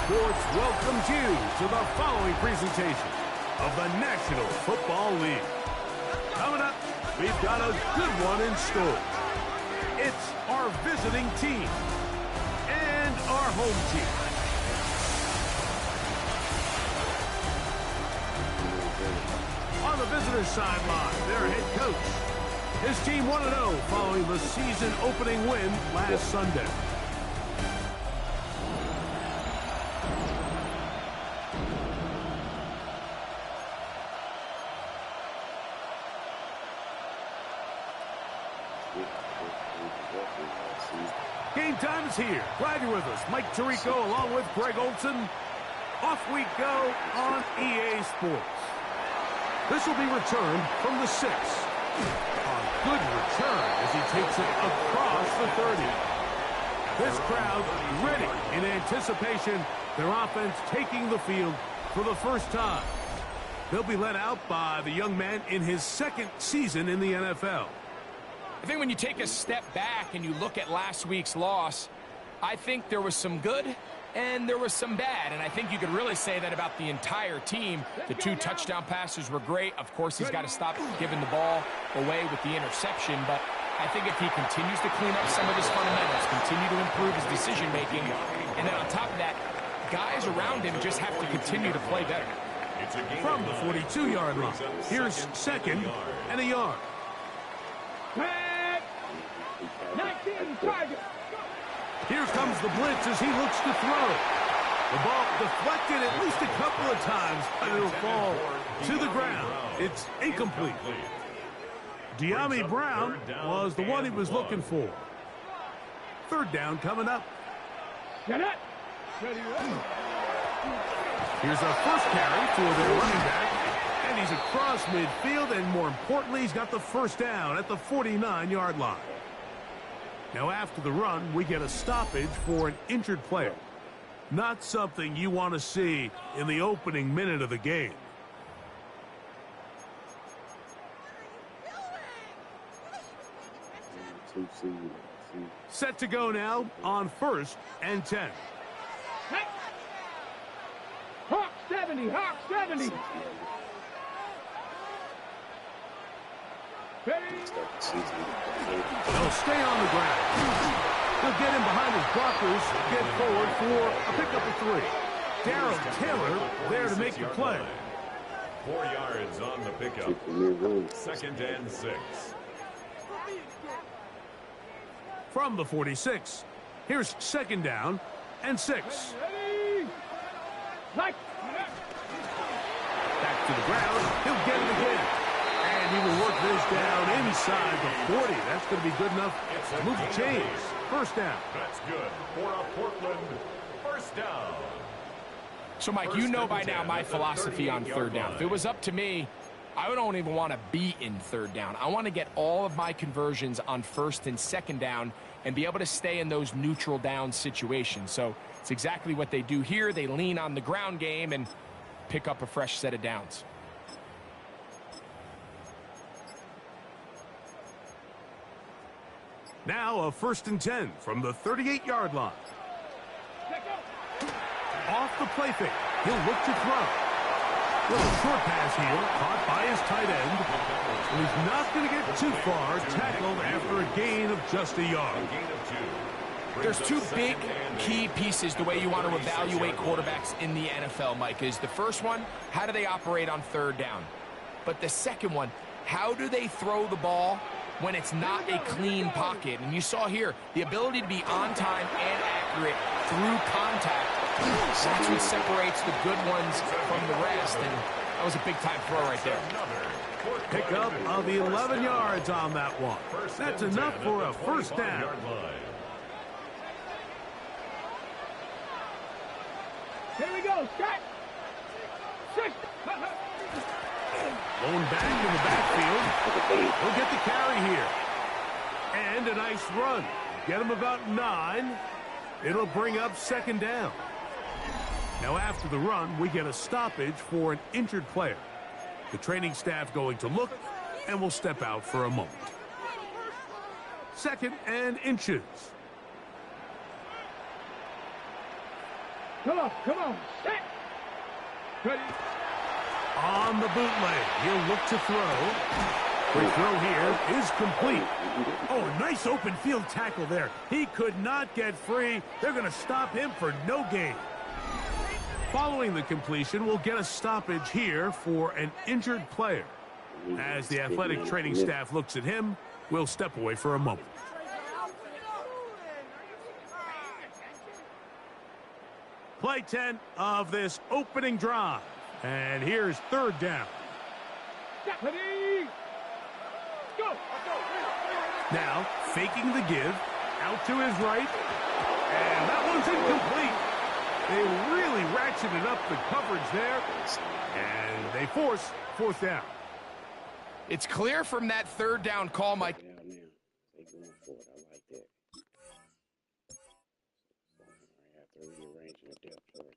Sports welcomes you to the following presentation of the National Football League. Coming up, we've got a good one in store. It's our visiting team and our home team. On the visitor's sideline, their head coach. His team 1-0 following the season-opening win last Sunday. Game time is here. Glad you're with us. Mike Tirico along with Greg Olson. Off we go on EA Sports. This will be returned from the 6. A good return as he takes it across the 30. This crowd ready in anticipation. Their offense taking the field for the first time. They'll be led out by the young man in his 2nd season in the NFL. I think when you take a step back and you look at last week's loss, I think there was some good and there was some bad. And I think you could really say that about the entire team. The 2 touchdown passes were great. Of course, he's got to stop giving the ball away with the interception. But I think if he continues to clean up some of his fundamentals, continue to improve his decision-making, and then on top of that, guys around him just have to continue to play better. From the 42-yard line, here's 2nd and a yard. 19 target. Here comes the blitz as he looks to throw. The ball deflected at least a couple of times, and it'll fall to the ground. It's incomplete. De'Ami Brown was the one he was looking for. 3rd down coming up. Get it. Ready. Here's a first carry for their running back. And he's across midfield, and more importantly, he's got the first down at the 49-yard line. Now, after the run, we get a stoppage for an injured player. Not something you want to see in the opening minute of the game. Set to go now on 1st and 10. Hawk 70, Hawk 70. They'll stay on the ground. He'll get in behind his blockers, get forward for a pickup of 3. Darryl Taylor there to make the play. 4 yards on the pickup. 2nd and 6. From the 46, here's 2nd down and 6. Back to the ground. He'll get it again. And he will work this down inside the 40. That's going to be good enough to move the chains. 1st down. That's good for a Portland 1st down. So, Mike, you know by now my philosophy on 3rd down. If it was up to me, I don't even want to be in 3rd down. I want to get all of my conversions on 1st and 2nd down and be able to stay in those neutral down situations. So it's exactly what they do here. They lean on the ground game and pick up a fresh set of downs. Now a 1st and 10 from the 38-yard line. Off the play fake. He'll look to throw. Little short pass here, caught by his tight end. And he's not going to get too far, tackled after a gain of just a yard. There's 2 big key pieces the way you want to evaluate quarterbacks in the NFL, Mike, is the first one, how do they operate on 3rd down? But the second one, how do they throw the ball when it's not a clean pocket? And you saw here, the ability to be on time and accurate through contact. That's what separates the good ones from the rest, and that was a big-time throw right there. Pickup of 11 yards on that one. That's enough for a 1st down. Here we go, Scott. 6. Going back in the backfield. He'll get the carry here. And a nice run. Get him about 9. It'll bring up 2nd down. Now after the run, we get a stoppage for an injured player. The training staff going to look, and will step out for a moment. 2nd and inches. Come on. Set. Ready. On the bootleg, he'll look to throw. Free throw here is complete. Oh, nice open field tackle there. He could not get free. They're going to stop him for no gain. Following the completion, we'll get a stoppage here for an injured player. As the athletic training staff looks at him, we'll step away for a moment. Play 10 of this opening drive. And here's third down. Ready. Go. Now, faking the give, out to his right, and that one's incomplete. They really ratcheted up the coverage there, and they force fourth down. It's clear from that third down call, Mike. They going for it. I like that. I have to rearrange the depth chart.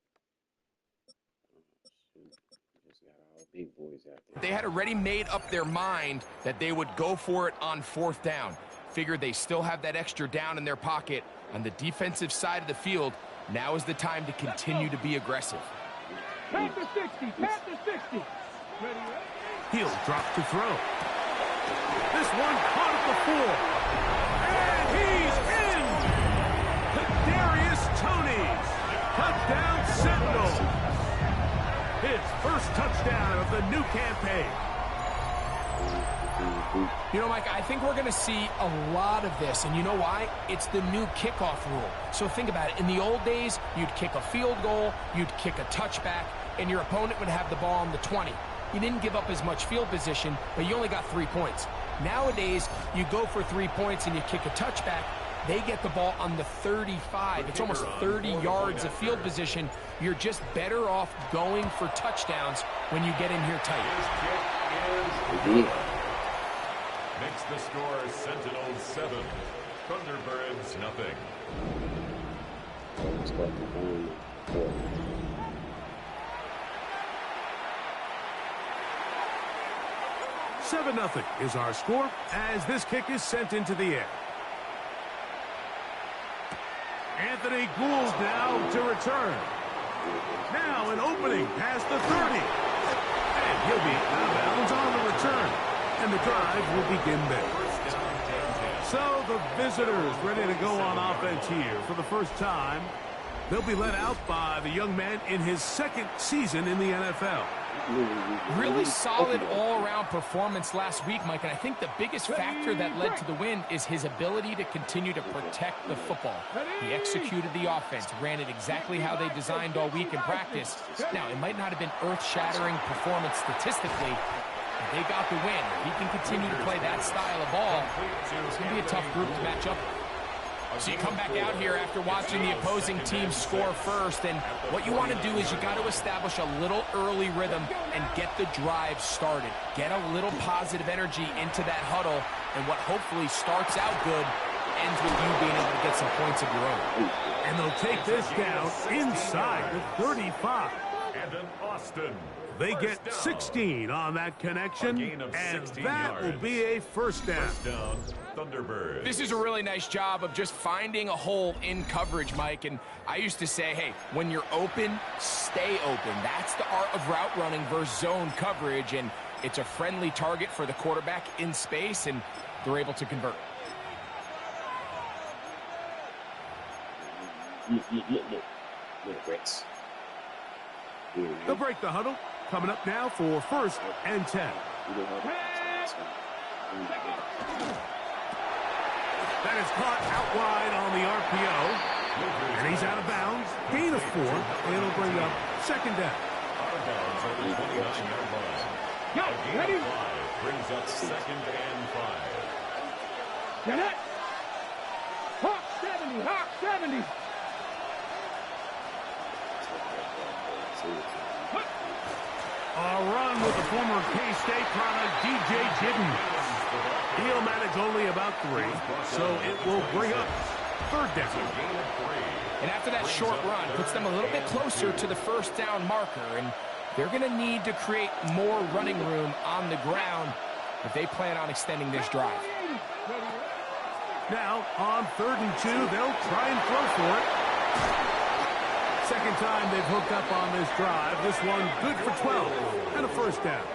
Just got all big boys out there. They had already made up their mind that they would go for it on fourth down. Figured they still have that extra down in their pocket on the defensive side of the field. Now is the time to continue to be aggressive. Pass to 60. Pass to 60. Ready. He'll drop to throw. This one caught at the 4. And he's in! Kadarius Toney's touchdown Sentinel. His first touchdown of the new campaign. You know, Mike, I think we're going to see a lot of this, and you know why? It's the new kickoff rule. So think about it. In the old days, you'd kick a field goal, you'd kick a touchback, and your opponent would have the ball on the 20. You didn't give up as much field position, but you only got 3 points. Nowadays, you go for 3 points and you kick a touchback. They get the ball on the 35. It's almost 30 yards of field position. You're just better off going for touchdowns when you get in here tight. Makes the score Sentinels 7, Thunderbirds nothing. 7-0 is our score as this kick is sent into the air. Anthony Gould now to return. Now an opening past the 30. And he'll be out of bounds on the return. And the drive will begin there. So the visitors ready to go on offense here for the first time. They'll be led out by the young man in his second season in the NFL. Really solid all-around performance last week, Mike, and I think the biggest factor that led to the win is his ability to continue to protect the football. He executed the offense, ran it exactly how they designed all week in practice. Now, it might not have been earth-shattering performance statistically, but they got the win. If he can continue to play that style of ball, it's going to be a tough group to match up. So you come back out here after watching the opposing team score first, and what you want to do is you got to establish a little early rhythm and get the drive started. Get a little positive energy into that huddle, and what hopefully starts out good ends with you being able to get some points of your own. And they'll take this down inside the 35. And an Austin. They get 16 on that connection, and that will be a first down. First down, Thunderbirds. This is a really nice job of just finding a hole in coverage, Mike. And I used to say, hey, when you're open, stay open. That's the art of route running versus zone coverage. And it's a friendly target for the quarterback in space, and they're able to convert. Little Brits. They'll break the huddle. Coming up now for first and 10. That is caught out wide on the RPO. And he's out of bounds. Gain of 4. It'll bring up second down. Out of bounds at the 29-yard line. Go, ready? A gain of 5 brings up second and 5. Get it. Hawk 70. Hawk 70. A run with the former K-State product, DJ Gidden. He'll manage only about 3, so it will bring up third down. And after that short run, puts them a little bit closer to the first down marker, and they're going to need to create more running room on the ground if they plan on extending this drive. Now, on 3rd and 2, they'll try and throw for it. second time they've hooked up on this drive. This one good for 12 and a first down.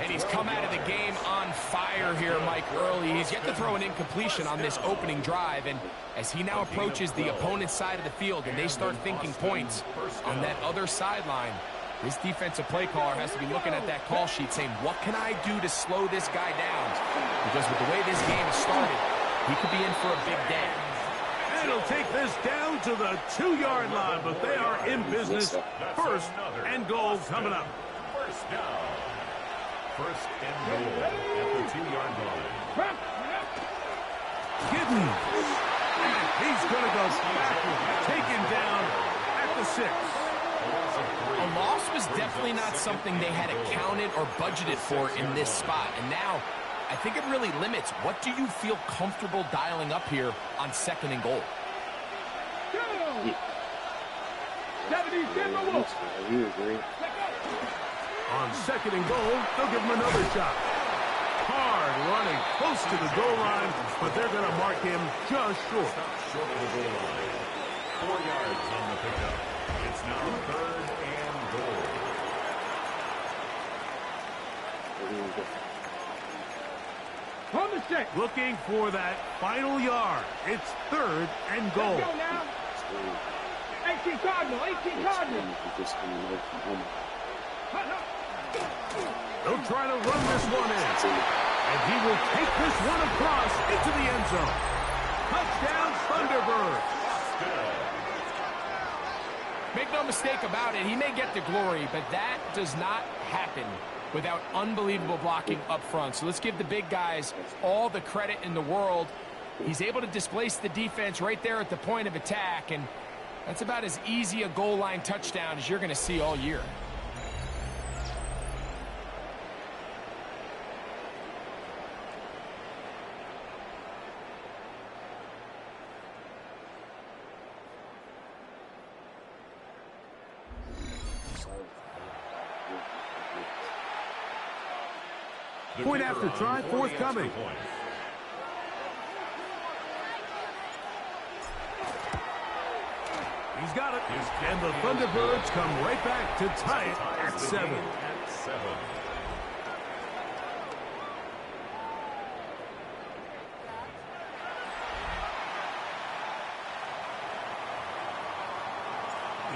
And he's come out of the game on fire here, Mike, early. He's yet to throw an incompletion on this opening drive. And as he now approaches the opponent's side of the field and they start thinking points on that other sideline, this defensive play caller has to be looking at that call sheet saying, what can I do to slow this guy down? Because with the way this game has started, he could be in for a big day. And he'll take this down to the 2-yard line, but they are in business. First and goal coming up. First down. First and goal at the 2-yard line. Giddens. And he's going to go backward, taken down at the 6. A loss was definitely not something they had accounted or budgeted for in this spot. And now, I think it really limits what do you feel comfortable dialing up here on second and goal. 70, On second and goal, they'll give him another shot. Hard running close to the goal line, but they're going to mark him just short. Short of the goal line. 4 yards on the pickup. It's now third and goal. On the 6. Looking for that final yard. It's third and goal. Go now. 18 Cardinal, 18 Cardinal. They'll try to run this one in. And he will take this one across into the end zone. Touchdown, Thunderbirds. Make no mistake about it, he may get the glory, but that does not happen without unbelievable blocking up front. So let's give the big guys all the credit in the world. He's able to displace the defense right there at the point of attack, and that's about as easy a goal line touchdown as you're going to see all year. Point after try forthcoming. He's got it. And the Thunderbirds come right back to tie it at 7.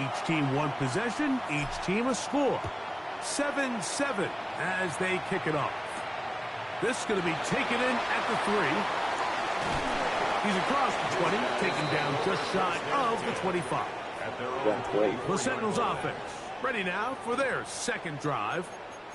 Each team one possession, each team a score. 7-7 as they kick it off. This is going to be taken in at the 3. He's across the 20, taken down just shy of the 25. The Sentinels offense ready now for their second drive.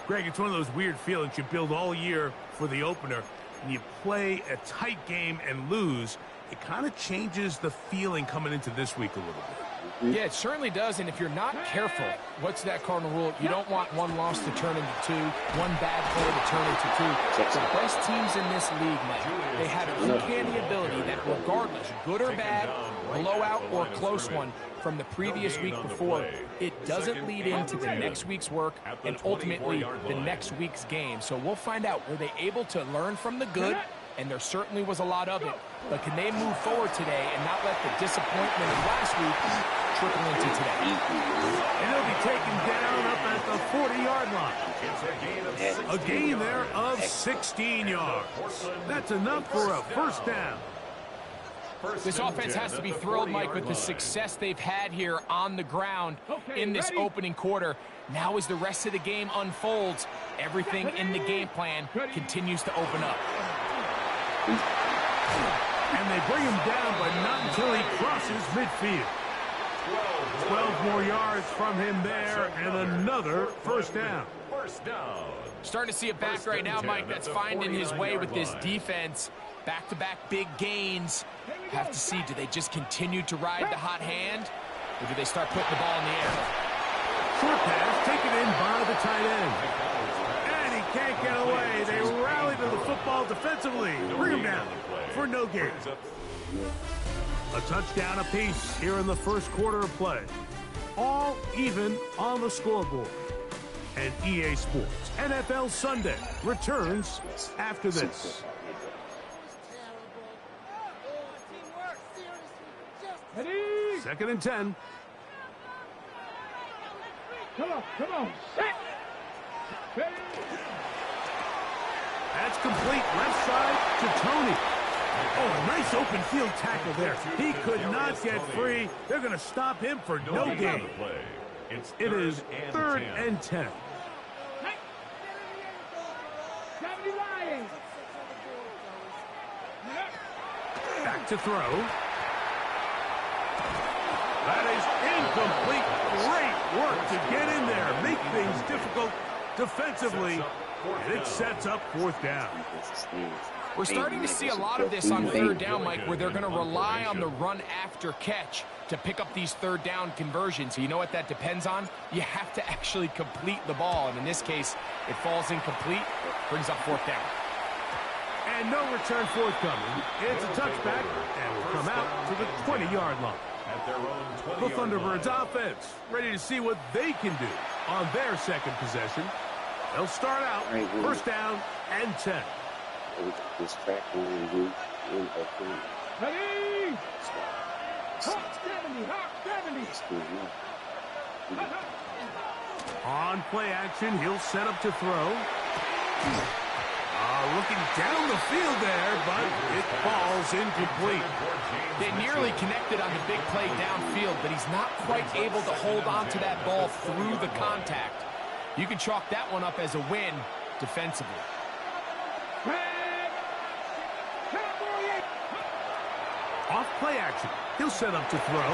Greg, it's one of those weird feelings you build all year for the opener. And you play a tight game and lose, it kind of changes the feeling coming into this week a little bit. Yeah, it certainly does, and if you're not careful, what's that cardinal rule? You don't want one loss to turn into 2, one bad play to turn into 2. The best teams in this league, Mike, they have an uncanny ability that regardless, good or bad, blowout or close one from the previous week before, it doesn't lead into the next week's work and ultimately the next week's game. So we'll find out, were they able to learn from the good? And there certainly was a lot of it. But can they move forward today and not let the disappointment of last week trickle into today? And he'll be taken down up at the 40-yard line. A gain there of 16 yards. That's enough for a first down. This offense has to be thrilled, Mike, with the success they've had here on the ground in this opening quarter. Now as the rest of the game unfolds, everything in the game plan continues to open up. And they bring him down, but not until he crosses midfield. 12 more yards from him there, and another first down. Starting to see it back right now, Mike, that's finding his way with this defense. Back-to-back big gains. Have to see, do they just continue to ride the hot hand, or do they start putting the ball in the air? Short pass taken in by the tight end. And he can't get away. They rally to the football defensively. Bring him down for no gain. A touchdown apiece here in the first quarter of play. All even on the scoreboard. And EA Sports NFL Sunday returns after this. Ready? 2nd and 10. Come on. Set. Ready. That's complete left side to Tony. Oh, a nice open field tackle there. He could not get free. They're going to stop him for no gain. It is 3rd and 10. Back to throw. That is incomplete. Great work to get in there. Make things difficult defensively. And it sets up 4th down. We're starting to see a lot of this on 3rd down, Mike, where they're going to rely on the run after catch to pick up these 3rd down conversions. You know what that depends on? You have to actually complete the ball. And in this case, it falls incomplete, brings up 4th down. And no return forthcoming. It's a touchback, and will come out to the 20-yard line. The Thunderbirds offense ready to see what they can do on their 2nd possession. They'll start out 1st down and 10. This track will do in Ready! Hawk 70! On play action, he'll set up to throw. Looking down the field there, but it falls incomplete. They nearly connected on the big play downfield, but he's not quite able to hold on to that ball through the contact. You can chalk that one up as a win defensively. Off play action. He'll set up to throw.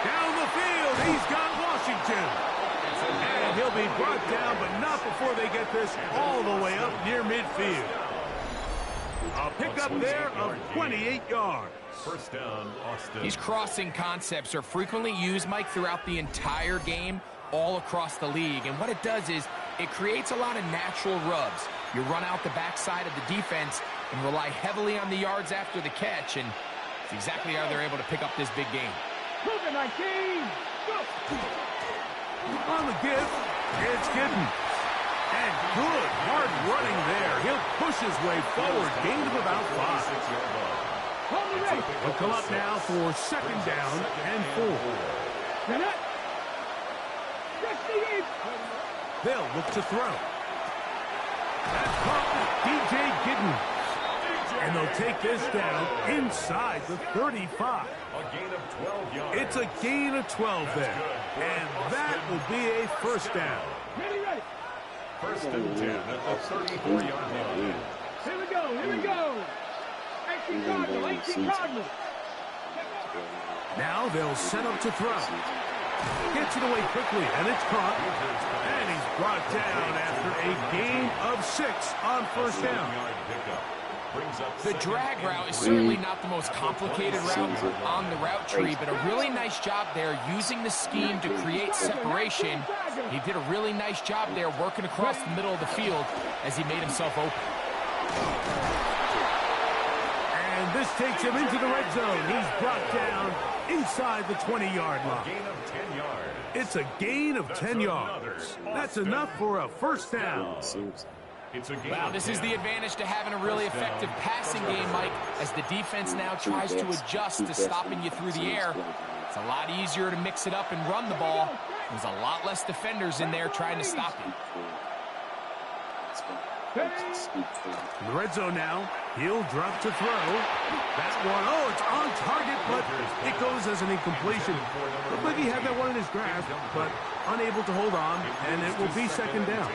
Down the field, he's got Washington. And he'll be brought down, but not before they get this all the way up near midfield. A pickup there of 28 yards. 1st down, Austin. These crossing concepts are frequently used, Mike, throughout the entire game, all across the league. And what it does is it creates a lot of natural rubs. You run out the backside of the defense and rely heavily on the yards after the catch, and it's exactly how they're able to pick up this big game. Move it, 19! Go! On the give, it's Giddens. And good hard running there. He'll push his way forward. Gain of about 5. He'll come up now for 2nd down and 4. They'll look to throw. That's caught with DJ Giddens. And they'll take this down inside the 35. A gain of 12 yards. It's a gain of 12 there. And that will be a 1st down. Ready. 1st and 10 at the 34-yard line. Here we go. 18 Cardinal. Now they'll set up to throw. Gets it away quickly, and it's caught. And he's brought down after a gain of 6 on 1st down. The drag route is certainly not the most complicated route on the route tree, but a really nice job there using the scheme to create separation. He did a really nice job there working across the middle of the field as he made himself open. And this takes him into the red zone. He's brought down inside the 20-yard line. Gain of 10 yards. It's a gain of 10 yards. That's enough for a 1st down. Wow, this is the advantage to having a really effective passing game, Mike, as the defense now tries to adjust to stopping you through the air. It's a lot easier to mix it up and run the ball. There's a lot less defenders in there trying to stop you. In the red zone now, he'll drop to throw. That one, it's on target, but it goes as an incompletion. Looked like he had that one in his grasp, but unable to hold on, and it will be 2nd down.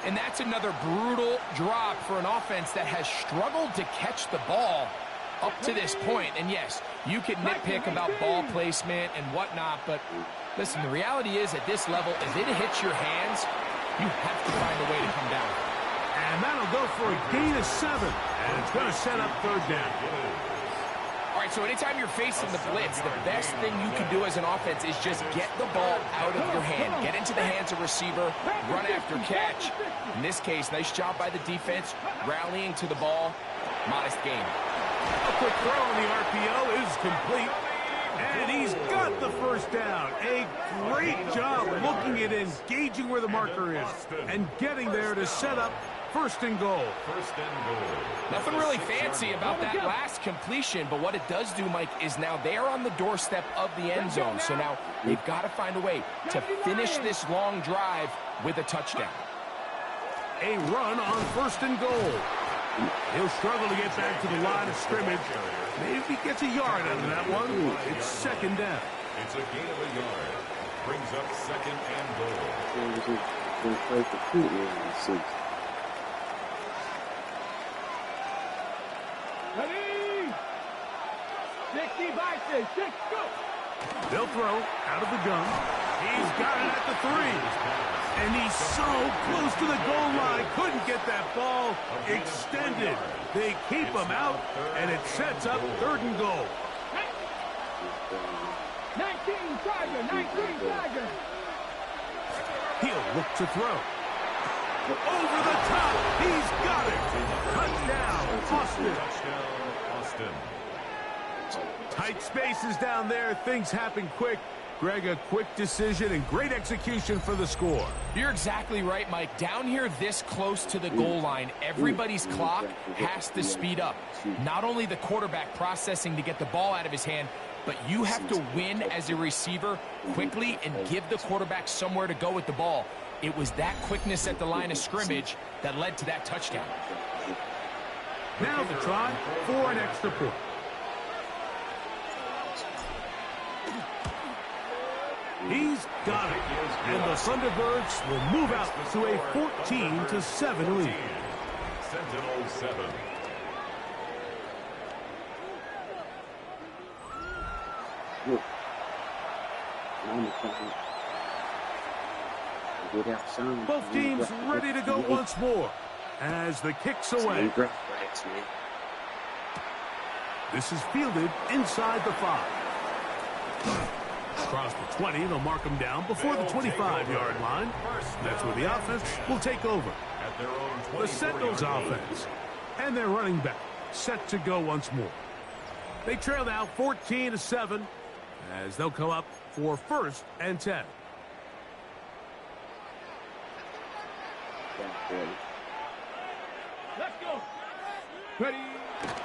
And that's another brutal drop for an offense that has struggled to catch the ball up to this point. And yes, you can nitpick about ball placement and whatnot, but listen, the reality is at this level, if it hits your hands, you have to find a way to come down. And that'll go for a gain of 7. And it's going to set up 3rd down. All right, so anytime you're facing the blitz, the best thing you can do as an offense is just get the ball out of your hand. Get into the hands of receiver, run after catch. In this case, nice job by the defense, rallying to the ball. Modest gain. A quick throw on the RPO is complete. And he's got the 1st down. A great job looking at engaging where the marker is and getting there to set up First and goal. First and goal. Nothing really fancy about that last completion, but what it does do, Mike, is now they're on the doorstep of the end zone. So now they've got to find a way to finish this long drive with a touchdown. A run on first and goal. He'll struggle to get back to the line of scrimmage. Maybe he gets a yard out of that one. It's second down. It's a gain of a yard. Brings up second and goal. Ready? 60 by 6. 6, go. They'll throw out of the gun. He's got it at the 3. And he's so close to the goal line. Couldn't get that ball extended. They keep him out, and it sets up third and goal. 19 Tiger. 19 Tiger. He'll look to throw. Over the top. He's got it. Touchdown, Austin. Touchdown, Austin. Tight spaces down there. Things happen quick. Greg, a quick decision and great execution for the score. You're exactly right, Mike. Down here this close to the goal line, everybody's clock has to speed up. Not only the quarterback processing to get the ball out of his hand, but you have to win as a receiver quickly and give the quarterback somewhere to go with the ball. It was that quickness at the line of scrimmage that led to that touchdown. Now the try for an extra point. He's got it. And the Thunderbirds will move out to a 14-7 lead. Sentinel 7. Both teams ready to go once more as the kick's away. This is fielded inside the 5. Across the 20, they'll mark them down before the 25-yard line. That's where the offense will take over. The Sentinels offense and their running back set to go once more. They trail now 14-7 as they'll come up for first and 10. Let's go. Ready?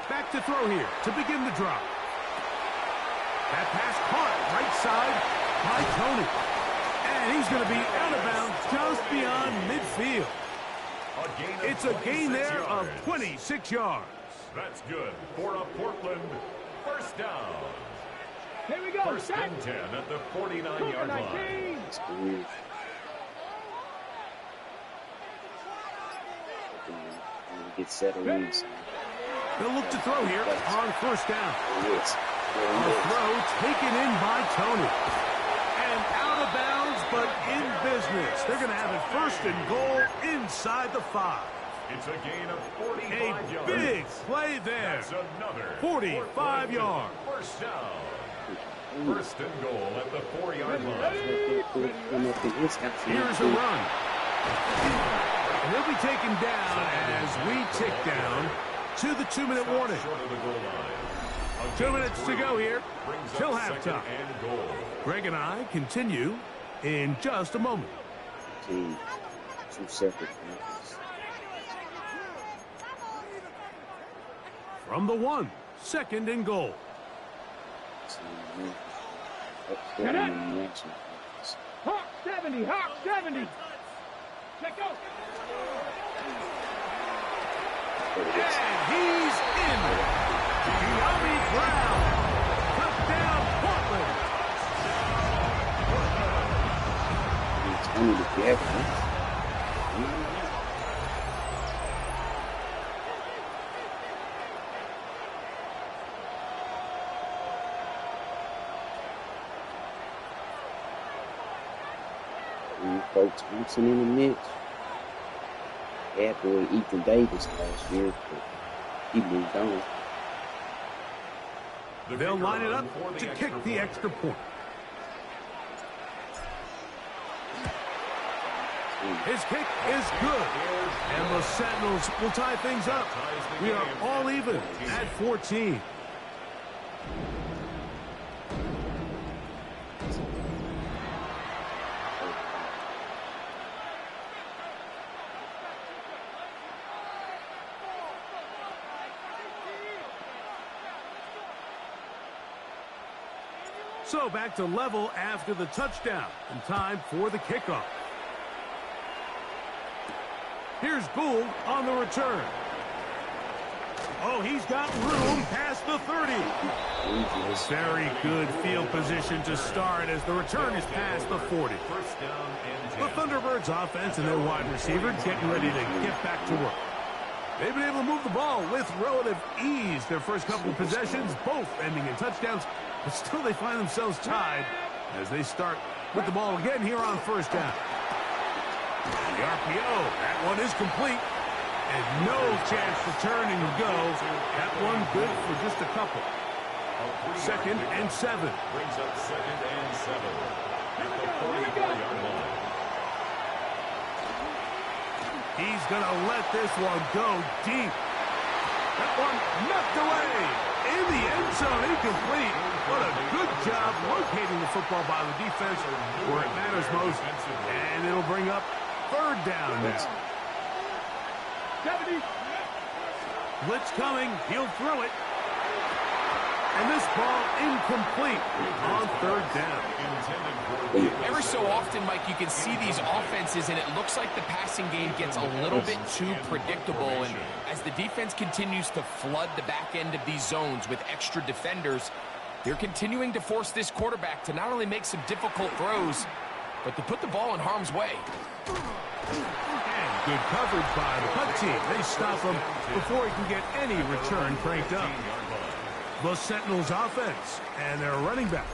Back to throw here to begin the drive. That pass caught right side by Tony. And he's going to be out of bounds just beyond midfield. It's a gain there of 26 yards. That's good for a Portland first down. Here we go. First and 10 at the 49-yard line. Get settled in. They'll look to throw here on first down. A throw taken in by Tony. And out of bounds, but in business. They're going to have it first and goal inside the 5. It's a gain of 45 yards. A big play there. That's another 45 yards. First down. First and goal at the 4-yard line. Here's a run. And he'll be taken down as we tick down to the 2-minute warning. 2 minutes to go here till halftime. Greg and I continue in just a moment. 2 separate points. From the 1, second and goal. Hawk 70. Hawk 70. Let's go. And he's in. De'Ami Brown. Touchdown, Portland. It's only the Jefferson. Folks Thompson in the mix. After Ethan Davis last year, but he moved on. They'll line it up to kick the extra point. His kick is good. And the Sentinels will tie things up. We are all even at 14. So back to level after the touchdown, and time for the kickoff. Here's Gould on the return. Oh, he's got room past the 30. Very good field position to start as the return is past the 40. The Thunderbirds offense and their wide receiver getting ready to get back to work. They've been able to move the ball with relative ease. Their first couple of possessions, both ending in touchdowns, but still they find themselves tied as they start with the ball again here on first down. The RPO, that one is complete. And no chance to turn and go. That one good for just a couple. 2nd and 7. Brings up 2nd and 7 at the 44-yard line. He's going to let this one go deep. That one knocked away. In the end zone, incomplete. What a good job locating the football by the defense where it matters most. And it'll bring up 3rd down now. 70. Blitz coming. He'll throw it. And this ball incomplete on 3rd down. Every so often, Mike, you can see these offenses, and it looks like the passing game gets a little bit too predictable. And as the defense continues to flood the back end of these zones with extra defenders, they're continuing to force this quarterback to not only make some difficult throws, but to put the ball in harm's way. And good coverage by the punt team. They stop him before he can get any return cranked up. The Sentinels offense and their running back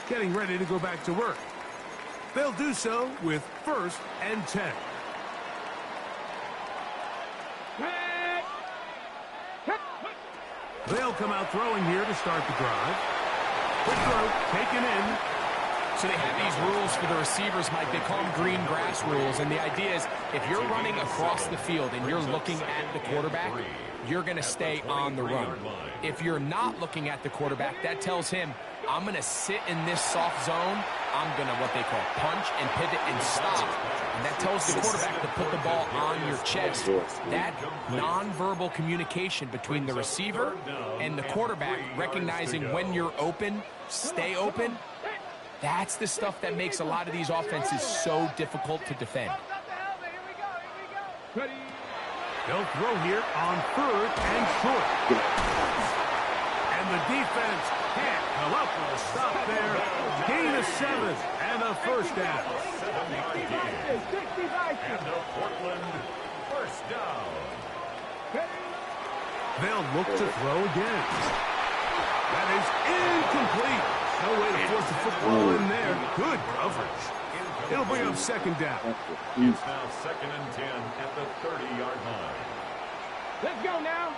getting ready to go back to work. They'll do so with 1st and 10. They'll come out throwing here to start the drive. Quick throw, taken in. So they have these rules for the receivers, Mike. They call them green grass rules. And the idea is if you're running across the field and you're looking at the quarterback, you're going to stay on the run. If you're not looking at the quarterback, that tells him, I'm going to sit in this soft zone. I'm going to what they call punch and pivot and stop. And that tells the quarterback to put the ball on your chest. That nonverbal communication between the receiver and the quarterback, recognizing when you're open, stay open, that's the stuff that makes a lot of these offenses so difficult to defend. They'll throw here on 3rd and short. And the defense can't come up with a stop there. Gain of 7 and a 1st down. And the Portland 1st down. They'll look to throw again. That is incomplete. No way to force the football in there. Good coverage. It'll bring up 2nd down. It's now 2nd and 10 at the 30-yard line. Let's go now.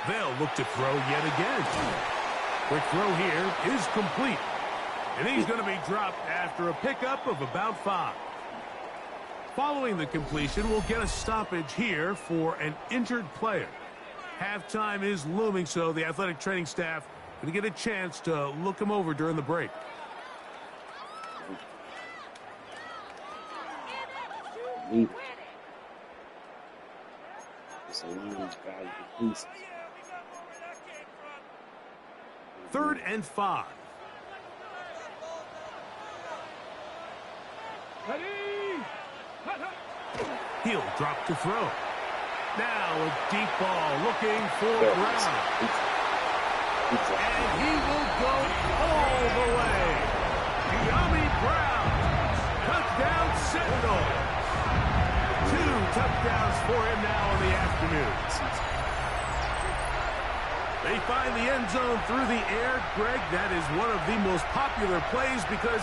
They'll look to throw yet again. Quick throw here is complete. And he's going to be dropped after a pickup of about 5. Following the completion, we'll get a stoppage here for an injured player. Halftime is looming, so the athletic training staff going to get a chance to look him over during the break. Third and 5. He'll drop to throw. Now a deep ball looking for Brown. And he will go all the way. Yummy Brown. Touchdown Sentinel. 2 touchdowns for him now in the afternoon. They find the end zone through the air. Greg, that is one of the most popular plays because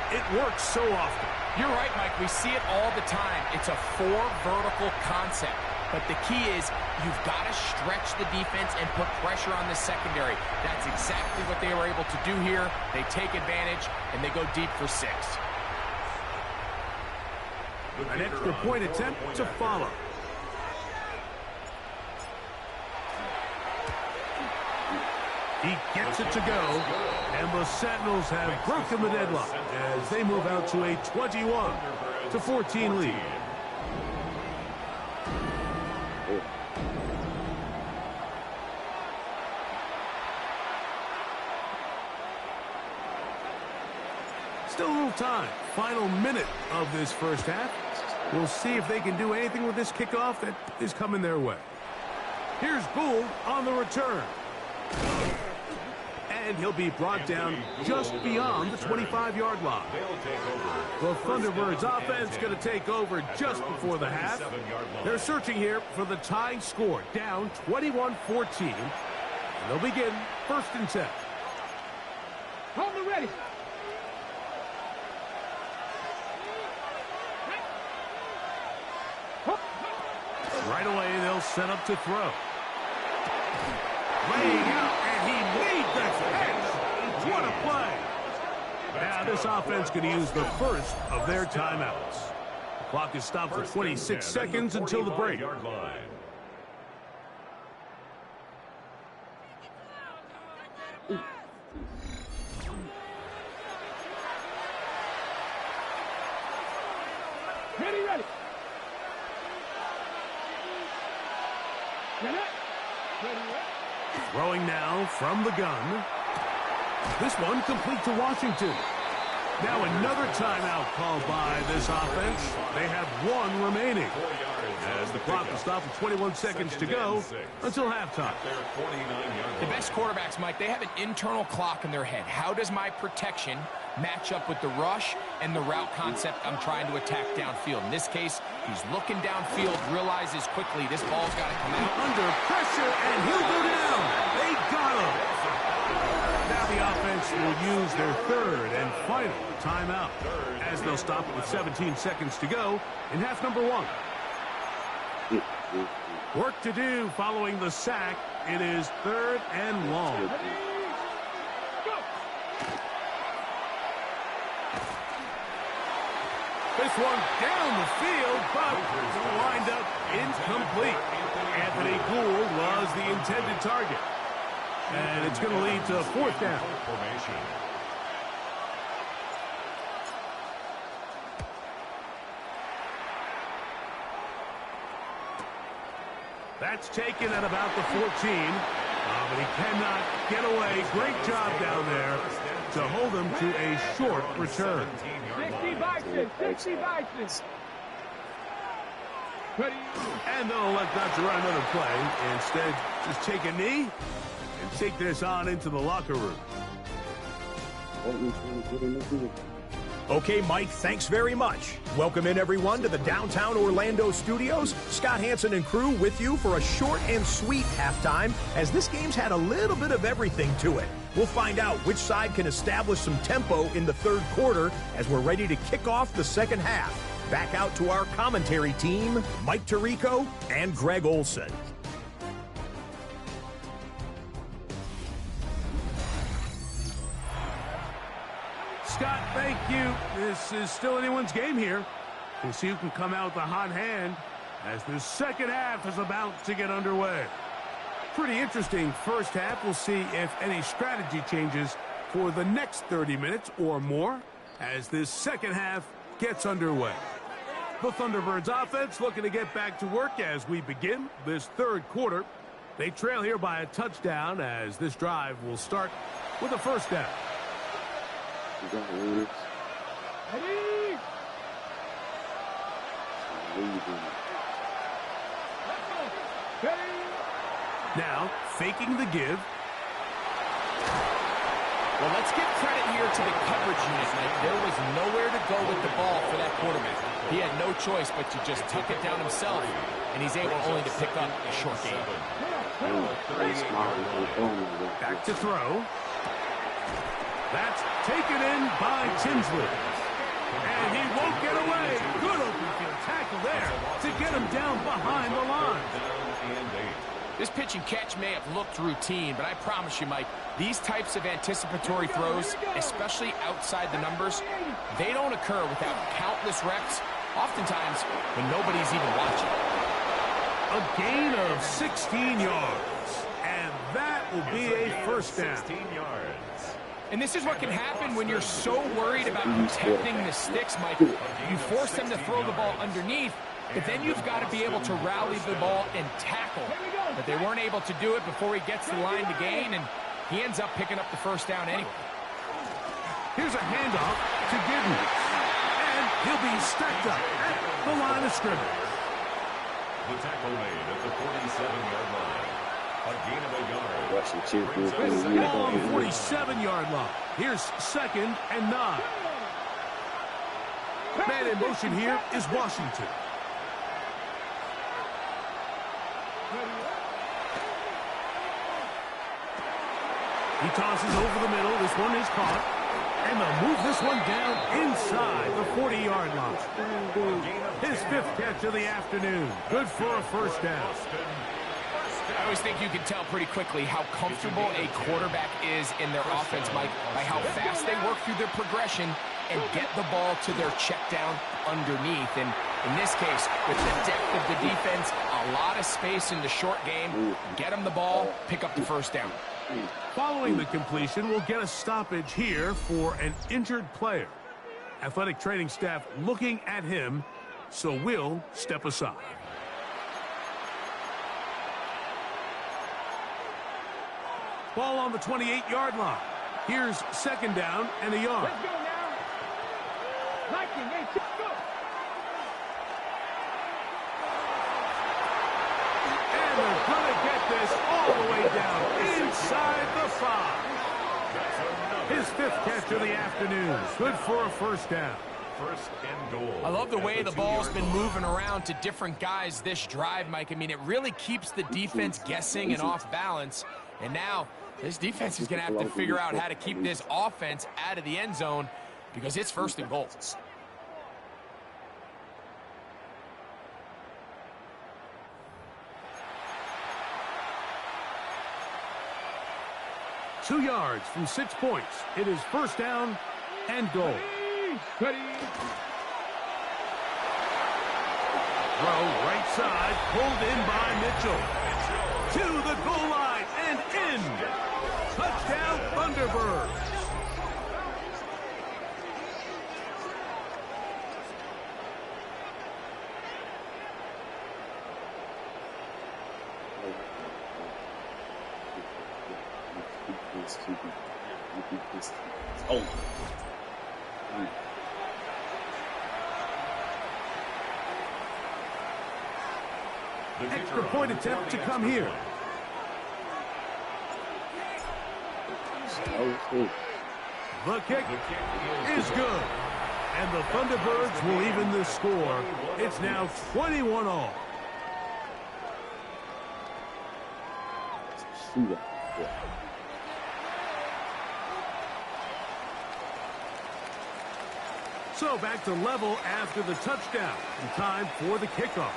it works so often. You're right, Mike. We see it all the time. It's a 4 vertical concept. But the key is you've got to stretch the defense and put pressure on the secondary. That's exactly what they were able to do here. They take advantage, and they go deep for 6. An extra point attempt to follow. He gets it to go, and the Sentinels have broken the deadlock as they move out to a 21-14 lead. Still a little time. Final minute of this first half. We'll see if they can do anything with this kickoff that is coming their way. Here's Gould on the return. And he'll be brought down just beyond the 25-yard line. The Thunderbirds offense going to take over just before the half. They're searching here for the tying score, down 21-14. And they'll begin 1st and 10. Hold it ready. Right away, they'll set up to throw. Laying out, and he made the catch. What a play. Now, this offense going to use the first of their timeouts. The clock is stopped for 26 seconds until the break. Ready. Throwing now from the gun. This one complete to Washington. Now another timeout called by this offense. They have one remaining. As the clock will stop with 21 seconds to go until halftime. The best quarterbacks, Mike, they have an internal clock in their head. How does my protection match up with the rush and the route concept I'm trying to attack downfield? In this case, he's looking downfield, realizes quickly this ball's got to come out. Under pressure, and he'll go down. They got him. Now the offense will use their third and final timeout, as they'll stop it with 17 seconds to go in half number 1. Work to do following the sack. It is 3rd and long. This one down the field, but will wind up incomplete. Anthony Gould was the intended target. And it's going to lead to 4th down. That's taken at about the 14. But he cannot get away. Great job down there to hold him to a short return. 60 Bison. And they'll elect not to run another play. Instead, just take a knee and take this on into the locker room. Okay, Mike, thanks very much. Welcome in, everyone, to the downtown Orlando studios. Scott Hansen and crew with you for a short and sweet halftime, as this game's had a little bit of everything to it. We'll find out which side can establish some tempo in the 3rd quarter as we're ready to kick off the 2nd half. Back out to our commentary team, Mike Tirico and Greg Olson. Scott, thank you. This is still anyone's game here. We'll see who can come out with a hot hand as the 2nd half is about to get underway. Pretty interesting first half. We'll see if any strategy changes for the next 30 minutes or more as this 2nd half gets underway. The Thunderbirds offense looking to get back to work as we begin this 3rd quarter. They trail here by a touchdown as this drive will start with a 1st down. Now, faking the give. Well, let's give credit here to the coverage unit, Mike. There was nowhere to go with the ball for that quarterback. He had no choice but to just tuck it down himself, and he's able only to pick up a short gain. Back to throw. That's taken in by Tinsley. And he won't get away. Good open field tackle there to get him down behind the line. This pitch and catch may have looked routine, but I promise you, Mike, these types of anticipatory throws, especially outside the numbers, they don't occur without countless reps, oftentimes when nobody's even watching. A gain of 16 yards. And that will be a 1st down. 16 yards. And this is what can happen when you're so worried about protecting the sticks, Mike. You force them to throw the ball underneath, but then you've got to be able to rally the ball and tackle. But they weren't able to do it before he gets the line to gain, and he ends up picking up the 1st down anyway. Here's a handoff, to Giddens. And he'll be stacked up at the line of scrimmage. The tackle made at the 47-yard line. A gain of a yard. Washington. Ball on the 47-yard line. Here's 2nd and 9. Man in motion here is Washington. He tosses over the middle. This one is caught. And they'll move this one down inside the 40-yard line. His 5th catch of the afternoon. Good for a first down. I always think you can tell pretty quickly how comfortable a quarterback is in their offense, Mike, by how fast they work through their progression and get the ball to their check down underneath. And in this case, with the depth of the defense, a lot of space in the short game, get them the ball, pick up the first down. Following the completion, we'll get a stoppage here for an injured player. Athletic training staff looking at him, so we'll step aside. Ball on the 28-yard line. Here's 2nd down and a yard. Let's go now. Liking, hey, go. And they're going to get this all the way down inside the 5. His 5th catch of the afternoon. Good for a first down. First and goal. I love the way the ball's been moving around to different guys this drive, Mike. I mean, it really keeps the defense guessing and off balance. And now this defense is going to have to figure out how to keep this offense out of the end zone because it's 1st and goal. 2 yards from 6 points. It is 1st down and goal. Ready. Throw right side, pulled in by Mitchell. To the goal line and in. Touchdown, Thunderbirds. Extra point attempt to come here. The kick is good. And the Thunderbirds will even the score. It's now 21-all. So back to level after the touchdown. And time for the kickoff.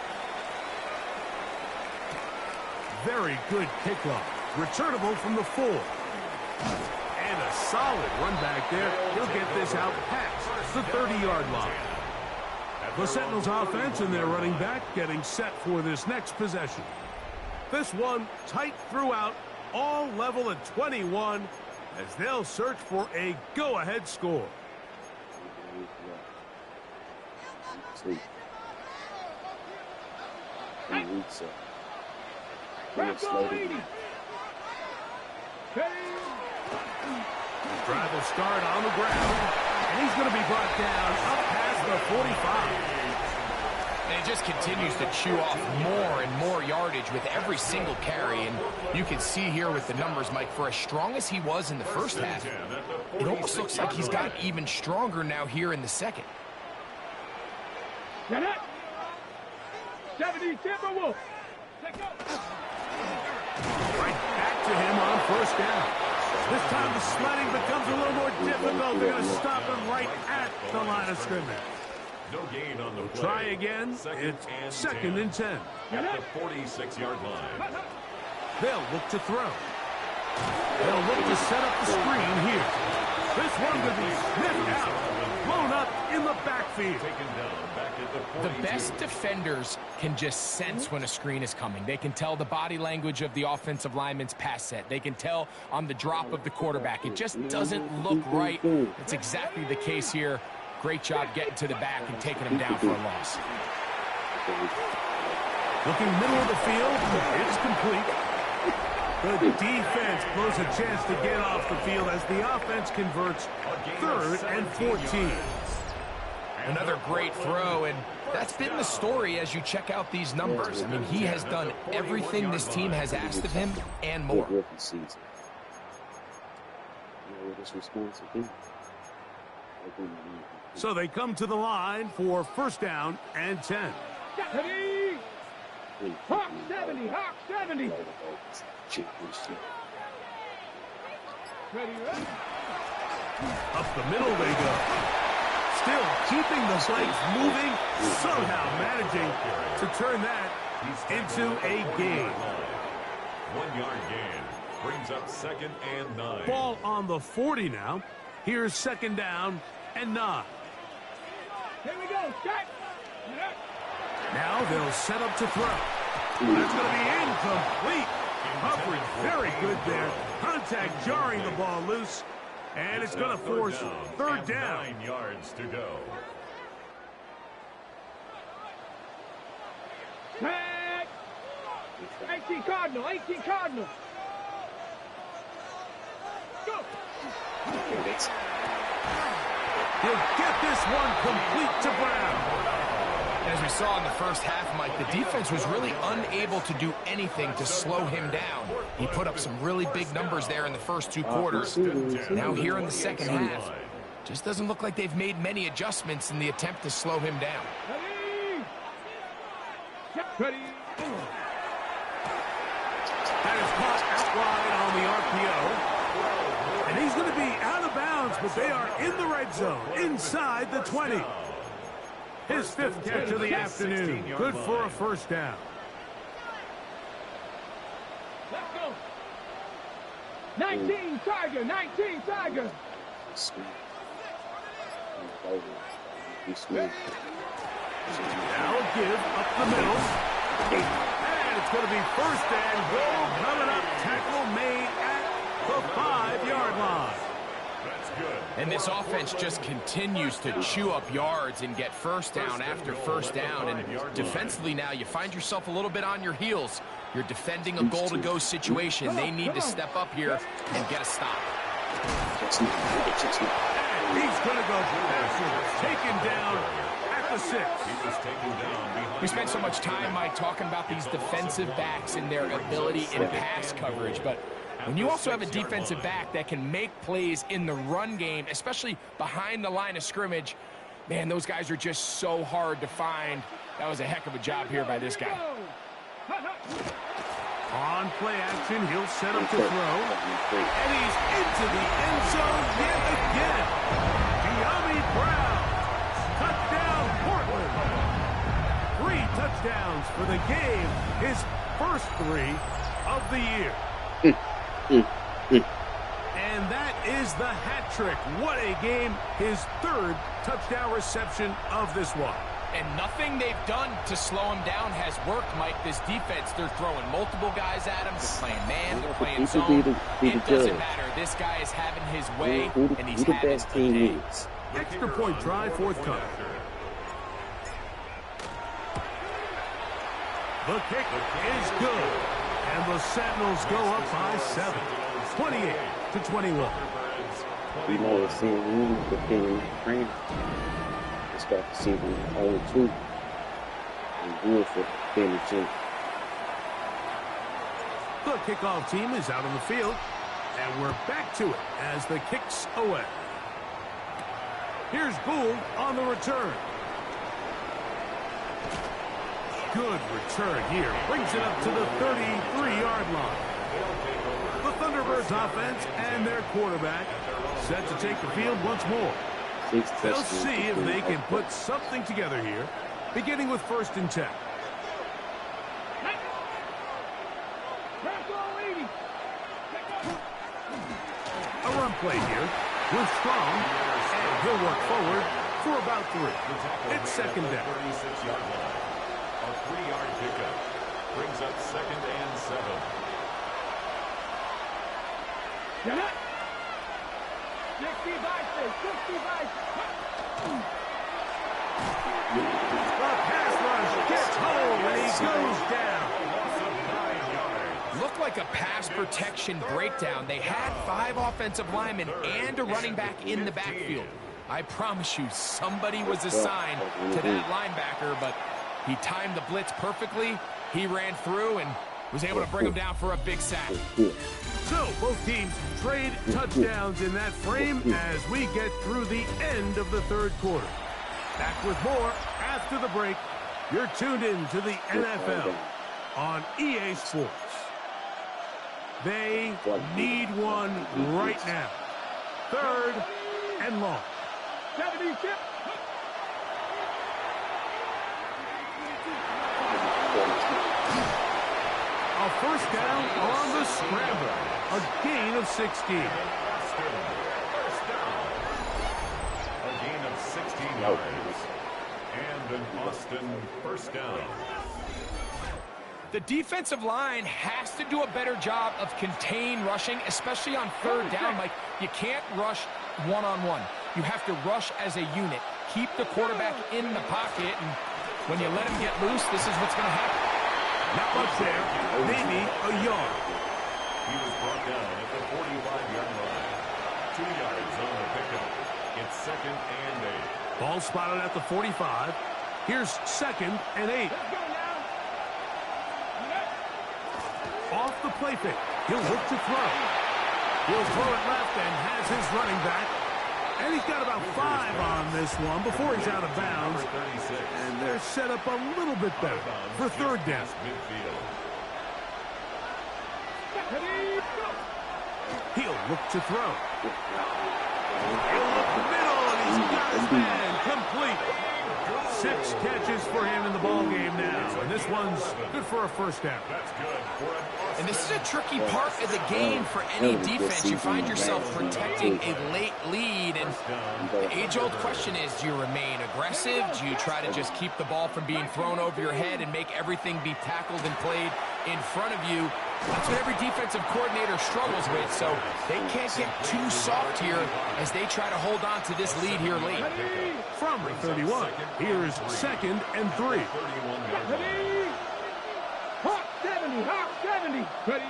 Very good kickoff. Returnable from the 4. And a solid run back there. He'll get this out past the 30-yard line. The Sentinels offense and their running back getting set for this next possession. This one tight throughout, all level at 21 as they'll search for a go-ahead score. Drive will start on the ground, and he's going to be brought down up past the 45. And it just continues to chew off more and more yardage with every single carry. And you can see here with the numbers, Mike, for as strong as he was in the first half, it almost looks like he's gotten even stronger now here in the second. Get it. 70 Timberwolves. Let's go. Right back to him on 1st down. This time the sledding becomes a little more difficult. They're going to stop him right at the line of scrimmage. No gain on the play. Try again. It's 2nd and 10. At the 46-yard line. They'll look to throw. They'll look to set up the screen here. This one could be sniffed out. Blown up in the backfield. Taken down back at the 42. The best defenders can just sense when a screen is coming. They can tell the body language of the offensive lineman's pass set. They can tell on the drop of the quarterback. It just doesn't look right. It's exactly the case here. Great job getting to the back and taking him down for a loss. Looking middle of the field. It's complete. The defense blows a chance to get off the field as the offense converts 3rd and 14. Another great throw, and that's been the story as you check out these numbers. I mean, he has done everything this team has asked of him and more. So they come to the line for 1st down and 10. Ready? Hawk 70, Hawk 70. Ready, ready. Up the middle they go. Still keeping the plays moving, somehow managing to turn that into a gain. 1 yard gain brings up 2nd and 9. Ball on the 40 now. Here's 2nd down and 9. Here we go, Scott. Now they'll set up to throw. That's going to be incomplete. Coverage very good there. Contact jarring the ball loose. And it's going to force 3rd down. 9 yards to go. Tag. 18 Cardinal, 18 Cardinal. Go. He'll get this one complete to Brown. As we saw in the first half, Mike, the defense was really unable to do anything to slow him down. He put up some really big numbers there in the first 2 quarters. Now here in the second half, just doesn't look like they've made many adjustments in the attempt to slow him down. Ready. Ready. That is caught out wide on the RPO. And he's going to be out of bounds, but they are in the red zone, inside the 20. His 5th catch of the afternoon. Good for a 1st down. Let's go. 19 Tiger, 19 Tiger. Now a give up the middle. And it's going to be 1st and goal coming up. Tackle made at the 5-yard line. And this offense just continues to chew up yards and get 1st down after 1st down. And defensively now, you find yourself a little bit on your heels. You're defending a goal-to-go situation. They need to step up here and get a stop. He's going to go backwards, taken down at the 6. We spent so much time, Mike, talking about these defensive backs and their ability in pass coverage, but when you also have a defensive back that can make plays in the run game, especially behind the line of scrimmage, man, those guys are just so hard to find. That was a heck of a job here by this guy. On play action, he'll set him to throw. And he's into the end zone yet again. De'Ami Brown. Touchdown, Portland. 3 touchdowns for the game. His first 3 of the year. And that is the hat trick. What a game. His 3rd touchdown reception of this one. And nothing they've done to slow him down has worked, Mike. This defense, they're throwing multiple guys at him. They're playing man, they're playing zone. It doesn't matter. This guy is having his way, and he's having a day. Extra point try forthcoming. The kick is good. And the Sentinels go up by 7. 28-21. We know it's in room for being trained. Start to see them only 2. And good for finishing. The kickoff team is out on the field. And we're back to it as the kick's away. Here's Gould on the return. Good return here. Brings it up to the 33-yard line. The Thunderbirds offense and their quarterback set to take the field once more. They'll see if they can put something together here, beginning with 1st and 10. A run play here with Strong, and he'll work forward for about 3. It's 2nd down. A 3-yard pickup brings up 2nd and 7. Get it. 65, 65. The pass rush gets home, and he goes down. looked like a pass protection breakdown. They had 5 offensive linemen and a running back in the backfield. I promise you, somebody was assigned to that linebacker, but he timed the blitz perfectly. He ran through and was able to bring him down for a big sack. So both teams trade touchdowns in that frame as we get through the end of the third quarter. Back with more after the break. You're tuned in to the NFL on EA Sports. They need one right now. 3rd and long. 70 chip. A first down on the scramble. A gain of 16. First down. A gain of 16 yards. And an Austin first down. The defensive line has to do a better job of contain rushing, especially on 3rd down. Like, you can't rush one-on-one. You have to rush as a unit. Keep the quarterback in the pocket, and when you let him get loose, this is what's going to happen. Not much there, maybe a yard. He was brought down at the 45-yard line. 2 yards on the pickup. It's 2nd and 8. Ball spotted at the 45. Here's 2nd and 8. Off the play fake. He'll look to throw. He'll throw it left and has his running back. And he's got about 5 on this one before he's out of bounds. And they're set up a little bit better for 3rd down. He'll look to throw. He'll look middle, and he's got his man complete. 6 catches for him in the ball game now. And this one's good for a first down. And this is a tricky part of the game for any defense. You find yourself protecting a late lead, and the age-old question is, do you remain aggressive? Do you try to just keep the ball from being thrown over your head and make everything be tackled and played in front of you? That's what every defensive coordinator struggles with, so they can't get too soft here as they try to hold on to this lead here late. From the 31, here's 2nd and 3. Hawk 70, Hawk 70. Ready.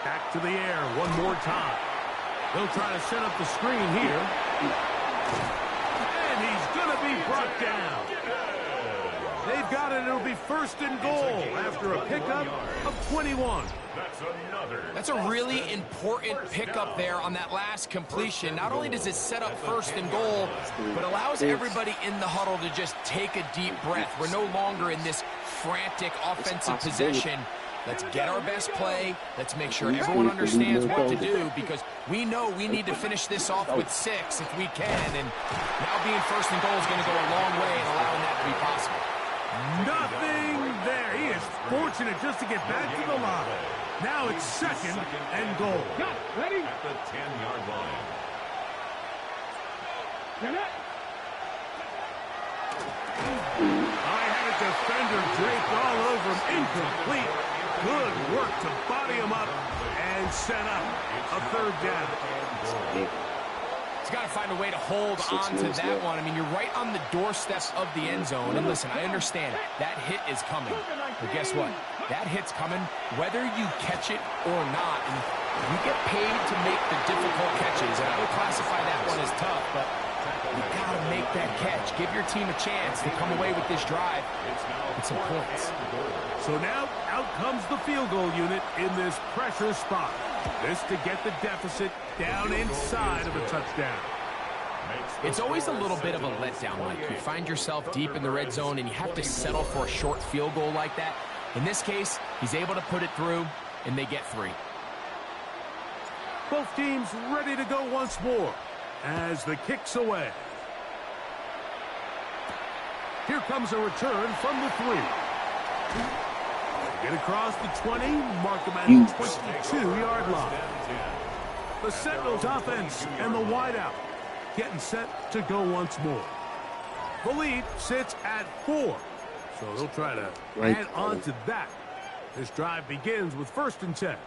Back to the air one more time. They'll try to set up the screen here. And he's going to be brought down. They've got it. It'll be 1st and goal after a pickup of 21. That's a really important pickup there on that last completion. Not only does it set up 1st and goal, but allows everybody in the huddle to just take a deep breath. We're no longer in this frantic offensive possession. Let's get our best play. Let's make sure everyone understands what to do, because we know we need to finish this off with 6 if we can. And now being 1st and goal is going to go a long way in allowing that to be possible. Nothing there. He is fortunate just to get back to the line. Now it's 2nd and goal. Ready? At the 10-yard line. I had a defender draped all over him. Incomplete. Good work to body him up and set up a 3rd down. He's got to find a way to hold on to that one. I mean, you're right on the doorstep of the end zone. And listen, I understand that hit is coming. But guess what? That hit's coming whether you catch it or not. And you get paid to make the difficult catches. And I would classify that one as tough, but you got to make that catch. Give your team a chance to come away with this drive with some points. So now out comes the field goal unit in this pressure spot. This to get the deficit down inside of a touchdown. It's always a little bit of a letdown. Like, you find yourself deep in the red zone and you have to settle for a short field goal like that. In this case, he's able to put it through, and they get 3. Both teams ready to go once more as the kick's away. Here comes a return from the 3. Get across the 20, mark him at the 22-yard line. The Sentinels offense and the wideout getting set to go once more. The lead sits at 4, so they'll try to add on to that. This drive begins with 1st and 10.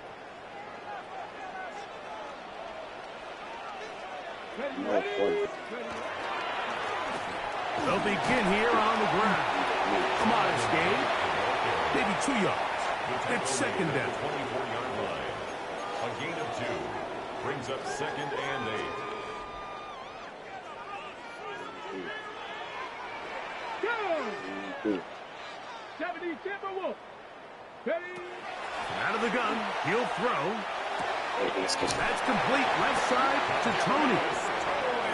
They'll begin here on the ground. A modest gain, maybe 2 yards. It's 2nd down. up second and 8. Go! 70 Timberwolves. Ready? Out of the gun, he'll throw. That's complete left side to Tony.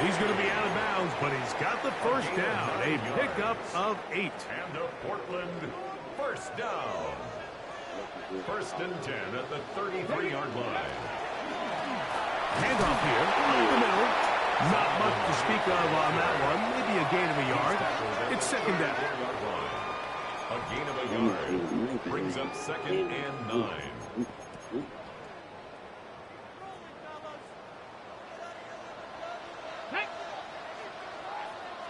He's going to be out of bounds, but he's got the first down. A pickup of 8. And to Portland, first down. First and 10 at the 33-yard line. Handoff here, up the middle. Not much to speak of on that one. Maybe a gain of a yard. It's second down. A gain of a yard brings up second and 9.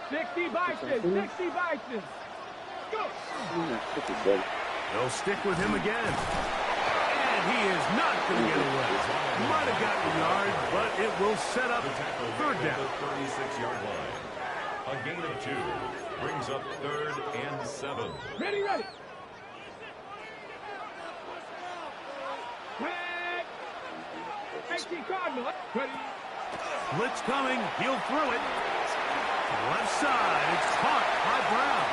60 Bison. 60 Bison. Go! They'll stick with him again. And he is not going to get away. Might have gotten a yard, but it will set up third down. The 36-yard line. A gain of 2 brings up third and 7. Ready, ready. Quick. 18 Cardinal. Ready. Blitz coming. He'll throw it. Left side. It's caught by Brown.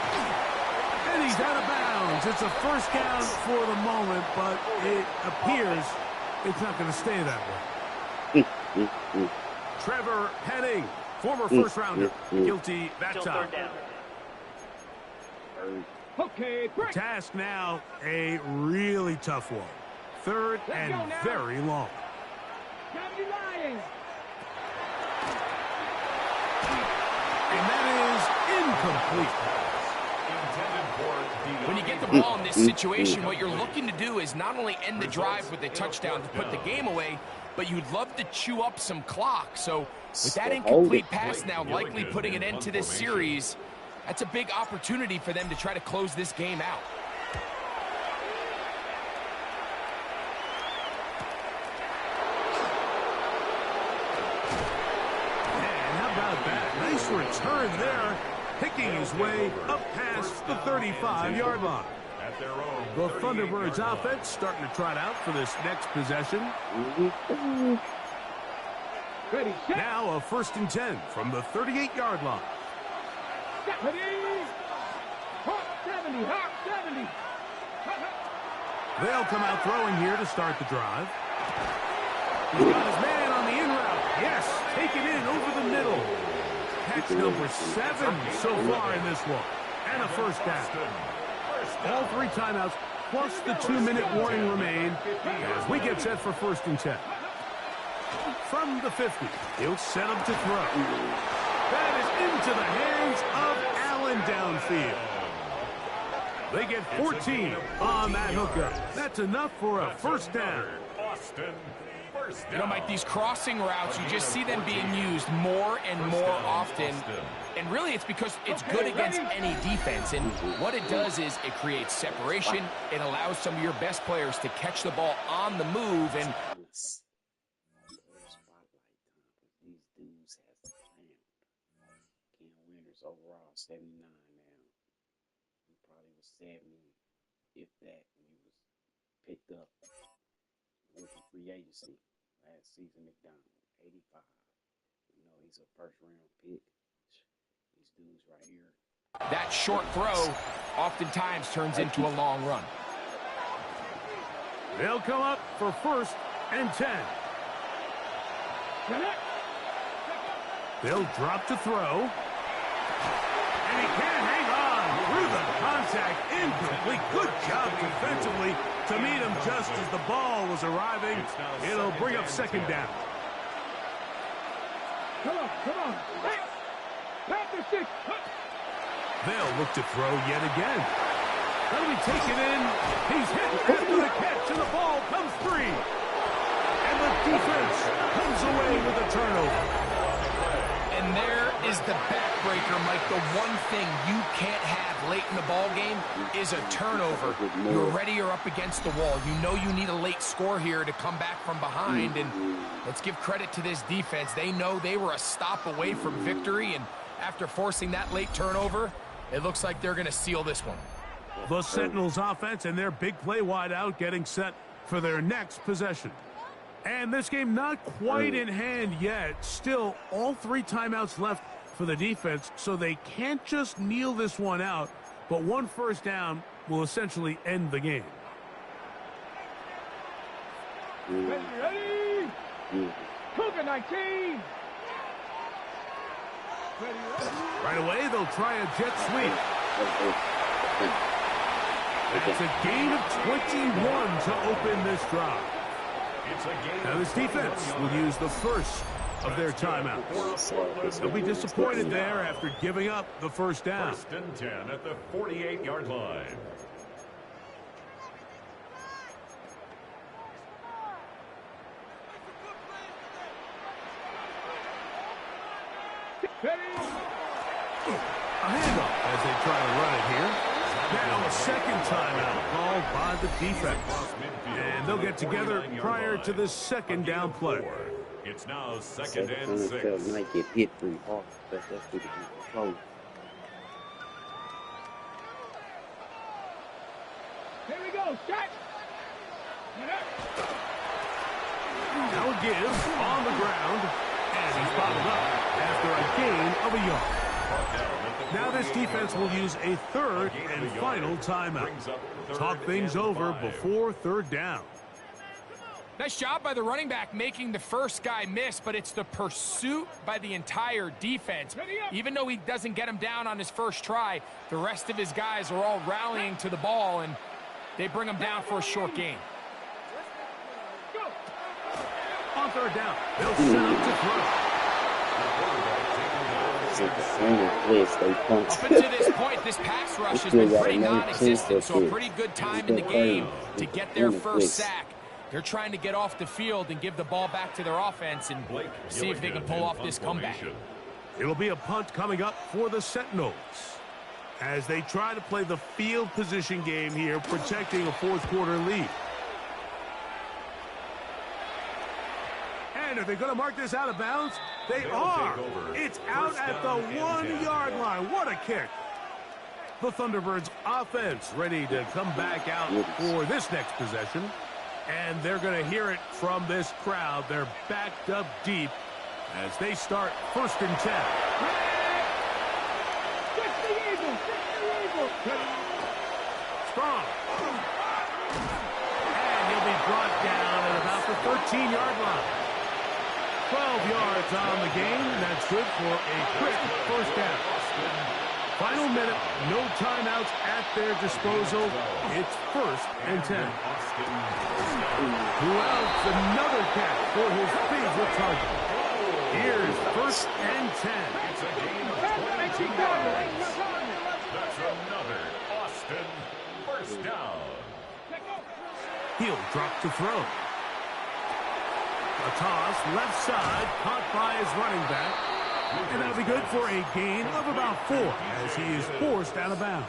And he's out of bounds. It's a first down for the moment, but it appears it's not going to stay that way. Trevor Penning, former first-rounder, guilty that time. Okay, break. Task now, a really tough one. Third and very long. 70 Lions. And that is incomplete. When you get the ball in this situation, what you're looking to do is not only end the drive with a touchdown to put the game away, but you'd love to chew up some clock. So with that incomplete pass now likely putting an end to this series, that's a big opportunity for them to try to close this game out. And how about that? Nice return there. Picking his way up past the 35-yard line. The Thunderbirds offense starting to trot out for this next possession. Ready, set. Now a first and 10 from the 38-yard line. Ready. Hawk 70, Hawk 70. They'll come out throwing here to start the drive. He's got his man on the in route. Yes, take it in over the middle. Catch number 7 so far in this one. And a first down. All 3 timeouts plus the 2-minute warning remain as we get set for first and 10. From the 50, he'll set up to throw. That is into the hands of Allen downfield. They get 14 on that hookup. That's enough for a first down. You know, Mike, these crossing routes, you just see them being used more and more often. And really, it's because it's good against any defense. And what it does is it creates separation. It allows some of your best players to catch the ball on the move. And These dudes have found Cam Winters overall 79 now. He probably was 70, if that, when he was picked up with the free agency last season. McDonald 85. You know, he's a first-round pick. These dudes right here. that short throw oftentimes turns into a long run. They'll come up for first and 10. They'll drop to throw. And he can't hang on through the contact. Incomplete. Good job defensively to meet him just as the ball was arriving. It'll bring up second down. Come on. Pass the 6. They'll look to throw yet again. That'll be taken in. He's hit after the catch, and the ball comes free. And the defense comes away with a turnover. And there is the backbreaker, Mike. The one thing you can't have late in the ball game is a turnover. You're ready, you're up against the wall. You know you need a late score here to come back from behind. And let's give credit to this defense. They know they were a stop away from victory. And after forcing that late turnover, it looks like they're going to seal this one. The Sentinels offense and their big play wideout getting set for their next possession. And this game not quite in hand yet. Still, all 3 timeouts left for the defense, so they can't just kneel this one out, but 1 first down will essentially end the game. Ready? Cougar 19. Right away, they'll try a jet sweep. It's a gain of 21 to open this drive. Now this defense will use the first of their timeouts. They'll be disappointed there after giving up the first down. 1st and 10 at the 48-yard line. A handoff as they try to run it here. Now a second timeout called by the defense. And they'll get together prior to the second down play. It's now 2nd and 6. Might get hit pretty hard, but that's pretty close. Here we go, shot. Now a give on the ground. And he's bottled up after a gain of a yard. Now this defense will use a 3rd and final timeout. Talk things over before 3rd down. Nice job by the running back making the first guy miss, but it's the pursuit by the entire defense. Even though he doesn't get him down on his first try, the rest of his guys are all rallying to the ball, and they bring him down for a short gain. On 3rd down, they'll set up to throw. Up until this point, this pass rush has been pretty non-existent, so a pretty good time in the game to get their first sack. They're trying to get off the field and give the ball back to their offense and see if they can pull off this comeback. It'll be a punt coming up for the Sentinels as they try to play the field position game here, protecting a 4th quarter lead. And are they going to mark this out of bounds? They are. It's out at the 1-yard line. What a kick. The Thunderbirds offense ready to come back out for this next possession. And they're going to hear it from this crowd. They're backed up deep as they start 1st and 10. Strong. And he'll be brought down at about the 13-yard line. 12 yards on the game. That's good for a quick first down. Final minute, no timeouts at their disposal. It's 1st and 10. Who else? Another catch for his favorite target. Here's 1st and 10. It's a gain of 22 yards. That's another Austin 1st down. He'll drop to throw. A toss, left side, caught by his running back. And that'll be good for a gain of about 4 as he is forced out of bounds.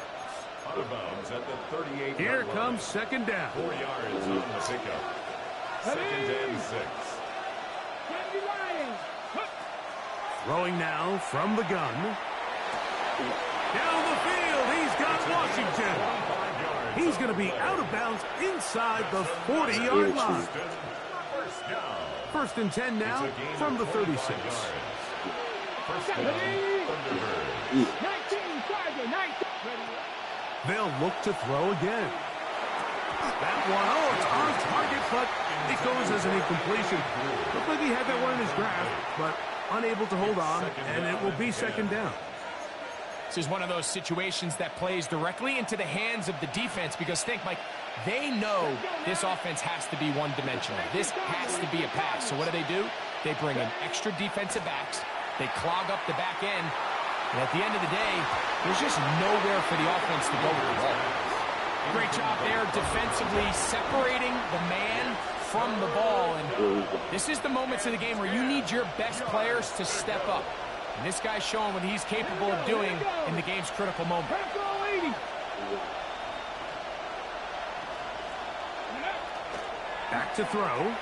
Out of bounds at the 38. Here comes 2nd down. 4 yards on the pickup. 2nd and 6. Throwing now from the gun. Down the field, he's got Washington. He's going to be out of bounds inside the 40-yard line. 1st and 10 now from the 36. They'll look to throw again. That one, it's on target, but it goes as an incompletion. Looked like he had that one in his grasp, but unable to hold on, and it will be 2nd down. This is one of those situations that plays directly into the hands of the defense because think, Mike, they know this offense has to be one-dimensional. This has to be a pass. So what do? They bring in extra defensive backs. They clog up the back end. And at the end of the day, there's just nowhere for the offense to go with the ball. Great job there defensively separating the man from the ball. And this is the moments of the game where you need your best players to step up. And this guy's showing what he's capable of doing in the game's critical moment. Back to throw.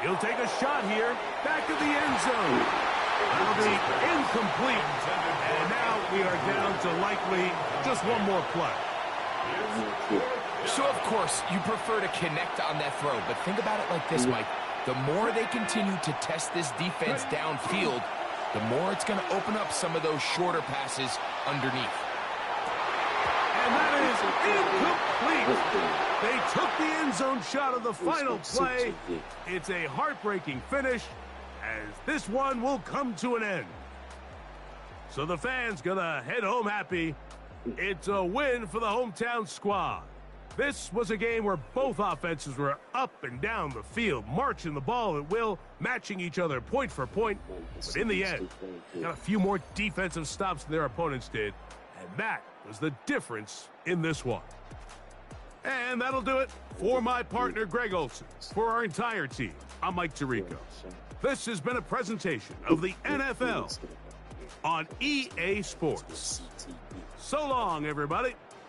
He'll take a shot here. Back of the end zone. That'll be incomplete. And now we are down to likely just one more play. So, of course, you prefer to connect on that throw, but think about it like this, Mike. The more they continue to test this defense downfield, the more it's going to open up some of those shorter passes underneath. And that is incomplete. They took the end zone shot of the final play. It's a heartbreaking finish, as this one will come to an end. So the fans gonna head home happy. It's a win for the hometown squad. This was a game where both offenses were up and down the field, marching the ball at will, matching each other point for point. But in the end, got a few more defensive stops than their opponents did, and that was the difference in this one. And that'll do it for my partner, Greg Olson. For our entire team, I'm Mike Tirico. This has been a presentation of the NFL on EA Sports. So long, everybody.